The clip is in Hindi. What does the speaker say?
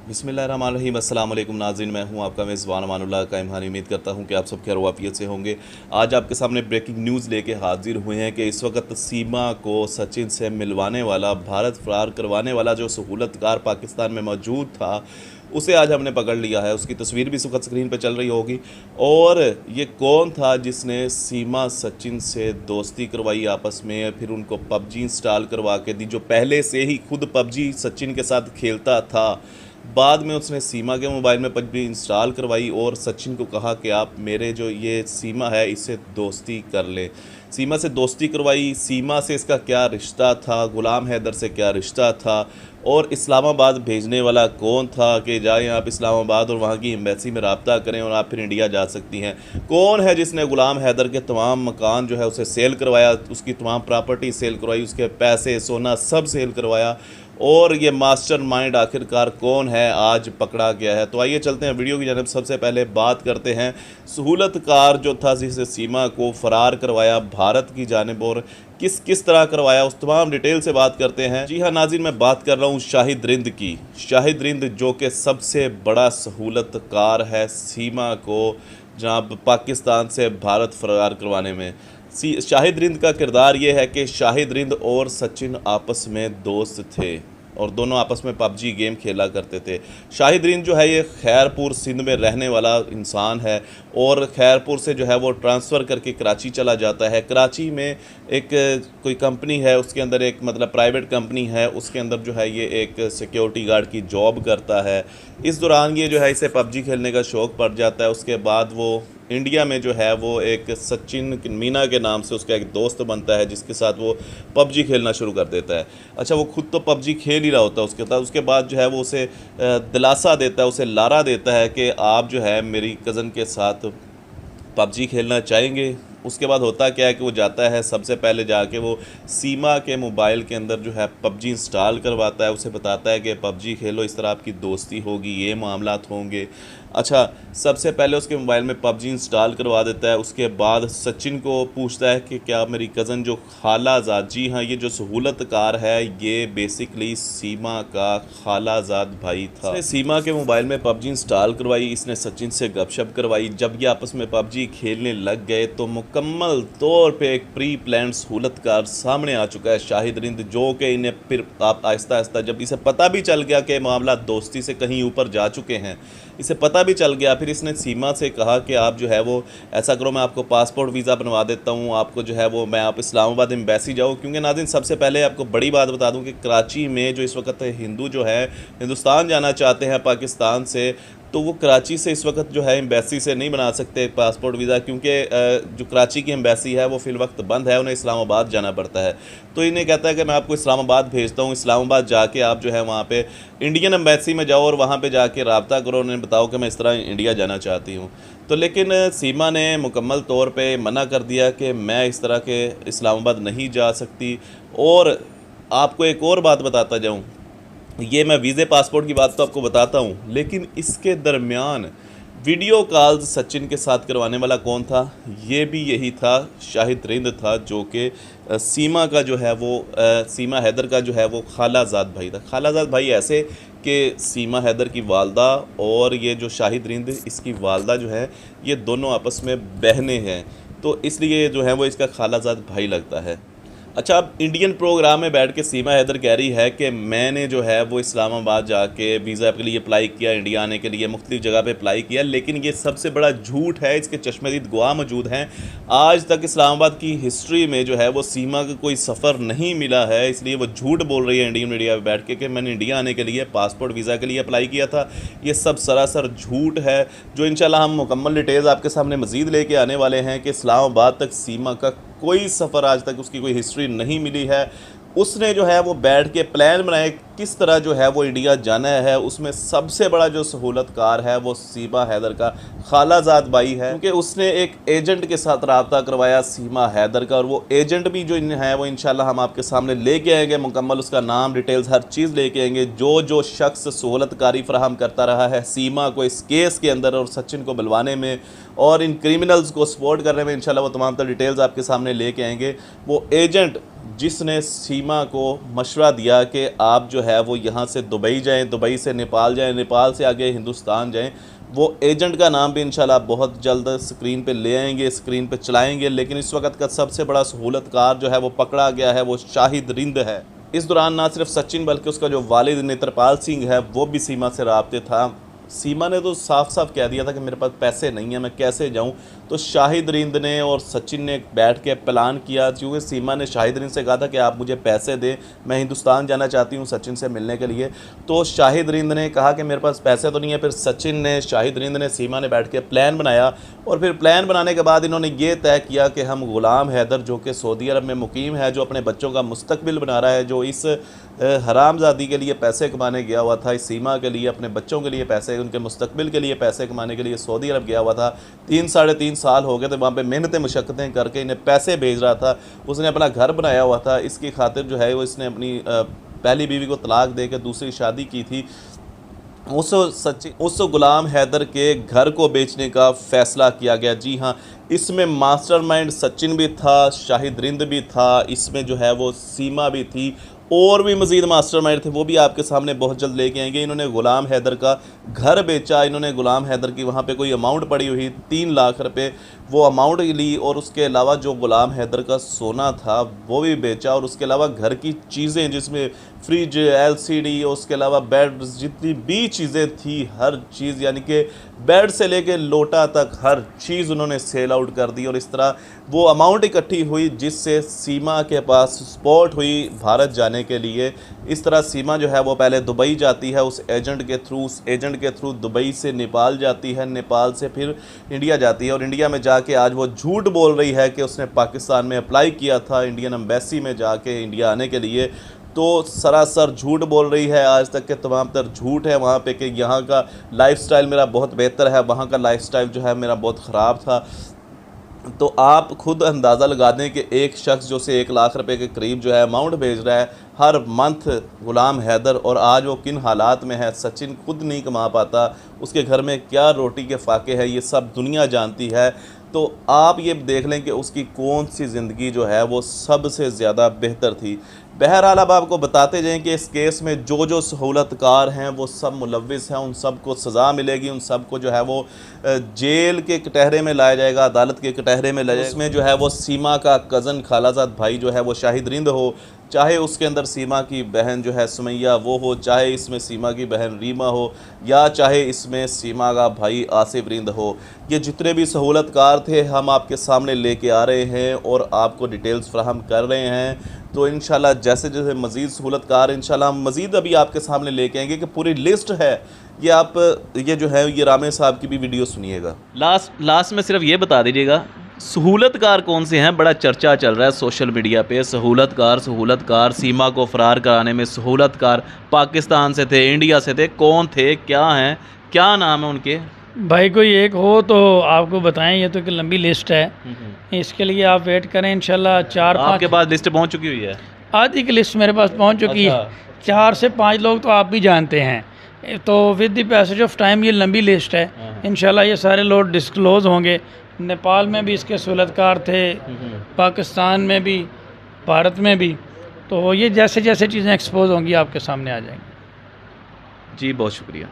बिस्मिल्लाहिर्रहमानिर्रहीम। अस्सलाम वालेकुम नाज़रीन, मैं हूं आपका मेज़बान अमानुल्लाह कायम। उम्मीद करता हूं कि आप सब खैर वाफियत से होंगे। आज आपके सामने ब्रेकिंग न्यूज़ लेके हाजिर हुए हैं कि इस वक्त सीमा को सचिन से मिलवाने वाला, भारत फरार करवाने वाला जो सहूलतकार पाकिस्तान में मौजूद था, उसे आज हमने पकड़ लिया है। उसकी तस्वीर भी इस वक्त स्क्रीन पर चल रही होगी। और ये कौन था जिसने सीमा सचिन से दोस्ती करवाई आपस में, फिर उनको पबजी इंस्टॉल करवा के दी, जो पहले से ही खुद पबजी सचिन के साथ खेलता था। बाद में उसने सीमा के मोबाइल में पबजी इंस्टॉल करवाई और सचिन को कहा कि आप मेरे जो ये सीमा है इससे दोस्ती कर ले। सीमा से दोस्ती करवाई। सीमा से इसका क्या रिश्ता था, गुलाम हैदर से क्या रिश्ता था, और इस्लामाबाद भेजने वाला कौन था कि जाएं आप इस्लामाबाद और वहाँ की एम्बेसी में रब्ता करें और आप फिर इंडिया जा सकती हैं। कौन है जिसने गुलाम हैदर के तमाम मकान जो है उसे सेल करवाया, उसकी तमाम प्रॉपर्टी सेल करवाई, उसके पैसे सोना सब सेल करवाया, और ये मास्टरमाइंड आखिरकार कौन है, आज पकड़ा गया है। तो आइए चलते हैं वीडियो की जानब। सबसे पहले बात करते हैं सहूलतकार जो था जिसे सीमा को फ़रार करवाया भारत की जानिब, और किस किस तरह करवाया, उस तमाम डिटेल से बात करते हैं। जी हाँ नाज़रीन, मैं बात कर रहा हूँ शाहिद रिंद की। शाहिद रिंद जो कि सबसे बड़ा सहूलतकार है सीमा को जनाब पाकिस्तान से भारत फरार करवाने में। शाहिद रिंद का किरदार ये है कि शाहिद रिंद और सचिन आपस में दोस्त थे और दोनों आपस में पबजी गेम खेला करते थे। शाहिद रिंद जो है ये खैरपुर सिंध में रहने वाला इंसान है और खैरपुर से जो है वो ट्रांसफ़र करके कराची चला जाता है। कराची में एक कोई कंपनी है, उसके अंदर एक मतलब प्राइवेट कंपनी है, उसके अंदर जो है ये एक सिक्योरिटी गार्ड की जॉब करता है। इस दौरान ये जो है इसे पबजी खेलने का शौक़ पड़ जाता है। उसके बाद वो इंडिया में जो है वो एक सचिन मीना के नाम से उसका एक दोस्त बनता है जिसके साथ वो पबजी खेलना शुरू कर देता है। अच्छा, वो खुद तो पबजी खेल ही रहा होता है उसके बाद जो है वो उसे दिलासा देता है, उसे लारा देता है कि आप जो है मेरी कज़न के साथ पबजी खेलना चाहेंगे। उसके बाद होता क्या है कि वो जाता है, सबसे पहले जाके वो सीमा के मोबाइल के अंदर जो है पबजी इंस्टॉल करवाता है। उसे बताता है कि पबजी खेलो, इस तरह आपकी दोस्ती होगी, ये मामलात होंगे। अच्छा, सबसे पहले उसके मोबाइल में पबजी इंस्टॉल करवा देता है। उसके बाद सचिन को पूछता है कि क्या मेरी कज़न जो खालाजाद, जी हाँ, ये जो सहूलतकार है ये बेसिकली सीमा का खालाजाद भाई था। इसने सीमा के मोबाइल में पबजी इंस्टॉल करवाई, इसने सचिन से गपशप करवाई। जब ये आपस में पबजी खेलने लग गए तो मुकम्मल तौर पे एक प्री प्लान सहूलतकार सामने आ चुका है शाहिद रिंद, जो कि इन्हें फिर आप आहिस्ता आहिस्ता जब इसे पता भी चल गया कि मामला दोस्ती से कहीं ऊपर जा चुके हैं, इसे पता भी चल गया, फिर इसने सीमा से कहा कि आप जो है वो ऐसा करो, मैं आपको पासपोर्ट वीज़ा बनवा देता हूँ, आपको जो है वो मैं आप इस्लामाबाद एम्बेसी जाओ। क्योंकि नाज़रीन सबसे पहले आपको बड़ी बात बता दूँ कि कराची में जो इस वक्त हिंदू जो है हिंदुस्तान जाना चाहते हैं पाकिस्तान से, तो वो कराची से इस वक्त जो है एम्बेसी से नहीं बना सकते पासपोर्ट वीज़ा, क्योंकि जो कराची की एम्बेसी है वो फ़िल वक्त बंद है, उन्हें इस्लामाबाद जाना पड़ता है। तो इन्हें कहता है कि मैं आपको इस्लामाबाद भेजता हूँ, इस्लामाबाद जाके आप जो है वहाँ पे इंडियन एम्बेसी में जाओ और वहाँ पे जाके रब्ता करो, उन्हें बताओ कि मैं इस तरह इंडिया जाना चाहती हूँ। तो लेकिन सीमा ने मुकम्मल तौर पर मना कर दिया कि मैं इस तरह के इस्लामाबाद नहीं जा सकती। और आपको एक और बात बताता जाऊँ, ये मैं वीज़े पासपोर्ट की बात तो आपको बताता हूँ, लेकिन इसके दरमियान वीडियो कॉल्स सचिन के साथ करवाने वाला कौन था, ये भी यही था, शाहिद रिंद था, जो कि सीमा का जो है वो सीमा हैदर का जो है वो खालाजाद भाई था। खालाजाद भाई ऐसे कि सीमा हैदर की वालदा और ये जो शाहिद रिंद इसकी वालदा जो है ये दोनों आपस में बहनें हैं, तो इसलिए जो है वो इसका खालाजाद भाई लगता है। अच्छा, अब इंडियन प्रोग्राम में बैठ के सीमा हैदर कह रही है कि मैंने जो है वो इस्लामाबाद जाके वीज़ा के लिए अप्लाई किया, इंडिया आने के लिए मुख्तलिफ़ जगह पे अप्लाई किया, लेकिन ये सबसे बड़ा झूठ है। इसके चश्मदीद गवाह मौजूद हैं। आज तक इस्लामाबाद की हिस्ट्री में जो है वो सीमा का कोई सफ़र नहीं मिला है, इसलिए वो झूठ बोल रही है इंडियन मीडिया में बैठ के कि मैंने इंडिया आने के लिए पासपोर्ट वीज़ा के लिए अप्लाई किया था। ये सब सरासर झूठ है, जो इंशाल्लाह हम मुकम्मल डिटेल्स आपके सामने मज़ीद लेके आने वाले हैं कि इस्लामाबाद तक सीमा का कोई सफ़र आज तक उसकी कोई हिस्ट्री नहीं मिली है। उसने जो है वो बैठ के प्लान बनाए किस तरह जो है वो इंडिया जाना है। उसमें सबसे बड़ा जो सहूलतकार है वो सीमा हैदर का खालाजाद भाई है, क्योंकि उसने एक एजेंट के साथ रब्ता करवाया सीमा हैदर का, और वो एजेंट भी जो है वो इंशाल्लाह हम आपके सामने लेके आएंगे, मुकम्मल उसका नाम, डिटेल्स, हर चीज़ लेके आएंगे। जो शख्स सहूलतकारी फराहम करता रहा है सीमा को इस केस के अंदर और सचिन को बुलवाने में और इन क्रिमिनल्स को सपोर्ट करने में, इंशाल्लाह वो तमाम तर डिटेल्स आपके सामने लेके आएंगे। वो एजेंट जिसने सीमा को मशवरा दिया कि आप जो है वो यहाँ से दुबई जाएं, दुबई से नेपाल जाएं, नेपाल से आगे हिंदुस्तान जाएं। वो एजेंट का नाम भी इंशाल्लाह बहुत जल्द स्क्रीन पे ले आएंगे, स्क्रीन पे चलाएंगे। लेकिन इस वक्त का सबसे बड़ा सहूलतकार जो है वो पकड़ा गया है, वो शाहिद रिंद है। इस दौरान ना सिर्फ सचिन बल्कि उसका जो वालिद नेत्रपाल सिंह है वो भी सीमा से राब्ते था। सीमा ने तो साफ साफ कह दिया था कि मेरे पास पैसे नहीं है, मैं कैसे जाऊं। तो शाहिद रिंद ने और सचिन ने बैठ के प्लान किया, क्योंकि सीमा ने शाहिद रिंद से कहा था कि आप मुझे पैसे दें, मैं हिंदुस्तान जाना चाहती हूं सचिन से मिलने के लिए। तो शाहिद रिंद ने कहा कि मेरे पास पैसे तो नहीं है। फिर सचिन ने, शाहिद रिंद ने, सीमा ने बैठ के प्लान बनाया और फिर प्लान बनाने के बाद इन्होंने ये तय किया कि हम गुलाम हैदर, जो कि सऊदी अरब में मुकीम है, जो अपने बच्चों का मुस्तकबिल बना रहा है, जो इस हरामजादी के लिए पैसे कमाने गया हुआ था, इस सीमा के लिए, अपने बच्चों के लिए पैसे, उनके मुस्तकबिल के लिए पैसे कमाने के लिए सऊदी अरब गया हुआ था। 3-3.5 साल हो गए थे वहाँ पे मेहनतें मशक्क़तें करके इन्हें पैसे भेज रहा था। उसने अपना घर बनाया हुआ था। इसकी खातिर जो है वो इसने अपनी पहली बीवी को तलाक दे के दूसरी शादी की थी। उस गुलाम हैदर के घर को बेचने का फ़ैसला किया गया। जी हाँ, इसमें मास्टरमाइंड सचिन भी था, शाहिद रिंद भी था, इसमें जो है वो सीमा भी थी, और भी मज़ीद मास्टरमाइंड थे, वो भी आपके सामने बहुत जल्द लेके आएंगे। इन्होंने गुलाम हैदर का घर बेचा। इन्होंने गुलाम हैदर की वहाँ पे कोई अमाउंट पड़ी हुई 3 लाख रुपए, वो अमाउंट ली, और उसके अलावा जो गुलाम हैदर का सोना था वो भी बेचा, और उसके अलावा घर की चीज़ें जिसमें फ्रिज, LCD, और उसके अलावा बेड, जितनी भी चीज़ें थी हर चीज़, यानी कि बेड से लेके लोटा तक हर चीज़ उन्होंने सेल आउट कर दी। और इस तरह वो अमाउंट इकट्ठी हुई जिससे सीमा के पास स्पॉट हुई भारत जाने के लिए। इस तरह सीमा जो है वो पहले दुबई जाती है उस एजेंट के थ्रू, उस एजेंट के थ्रू दुबई से नेपाल जाती है, नेपाल से फिर इंडिया जाती है, और इंडिया में जाके आज वो झूठ बोल रही है कि उसने पाकिस्तान में अप्लाई किया था इंडियन एम्बेसी में जाके इंडिया आने के लिए। तो सरासर झूठ बोल रही है, आज तक के तमाम तर झूठ है वहाँ पे कि यहाँ का लाइफस्टाइल मेरा बहुत बेहतर है, वहाँ का लाइफस्टाइल जो है मेरा बहुत ख़राब था। तो आप खुद अंदाज़ा लगा दें कि एक शख्स जो से 1 लाख रुपए के करीब जो है अमाउंट भेज रहा है हर मंथ गुलाम हैदर, और आज वो किन हालात में है। सचिन खुद नहीं कमा पाता, उसके घर में क्या रोटी के फाके है ये सब दुनिया जानती है। तो आप ये देख लें कि उसकी कौन सी ज़िंदगी जो है वो सबसे ज़्यादा बेहतर थी। बहरहाल अब आपको बताते जाएं कि इस केस में जो जो सहूलतकार हैं वो सब मुलविस हैं, उन सब को सज़ा मिलेगी, उन सब को जो है वो जेल के कटहरे में लाया जाएगा, अदालत के कटहरे में लाया जाएगा। उसमें जो है वो सीमा का कज़न खालाजाद भाई जो है वो शाहिद रिंद हो, चाहे उसके अंदर सीमा की बहन जो है सुमैया वो हो, चाहे इसमें सीमा की बहन रीमा हो, या चाहे इसमें सीमा का भाई आसिफ रिंद हो। ये जितने भी सहूलतकार थे हम आपके सामने लेके आ रहे हैं और आपको डिटेल्स फ्राहम कर रहे हैं। तो इंशाल्लाह जैसे जैसे मज़ीद सहूलतकार इंशाल्लाह हम मज़ीद अभी आपके सामने लेके आएंगे कि पूरी लिस्ट है। ये आप ये जो है ये रामे साहब की भी वीडियो सुनिएगा। लास्ट में सिर्फ ये बता दीजिएगा सहूलतकार कौन से हैं। बड़ा चर्चा चल रहा है सोशल मीडिया पे, सहूलतकार सीमा को फ़रार कराने में सहूलतकार पाकिस्तान से थे, इंडिया से थे, कौन थे, क्या हैं, क्या नाम है उनके? भाई कोई एक हो तो आपको बताएं, ये तो एक लंबी लिस्ट है, इसके लिए आप वेट करें। इंशाल्लाह 4-5 आपके पास लिस्ट पहुंच चुकी हुई है? आधी की लिस्ट मेरे पास पहुंच चुकी है। 4 से 5 लोग तो आप भी जानते हैं। तो with the passage of time ये लंबी लिस्ट है। इंशाल्लाह ये सारे लोग डिस्क्लोज़ होंगे। नेपाल में भी इसके सहूलतकार थे, पाकिस्तान में भी, भारत में भी। तो ये जैसे जैसे चीज़ें एक्सपोज होंगी आपके सामने आ जाएंगी। जी बहुत शुक्रिया।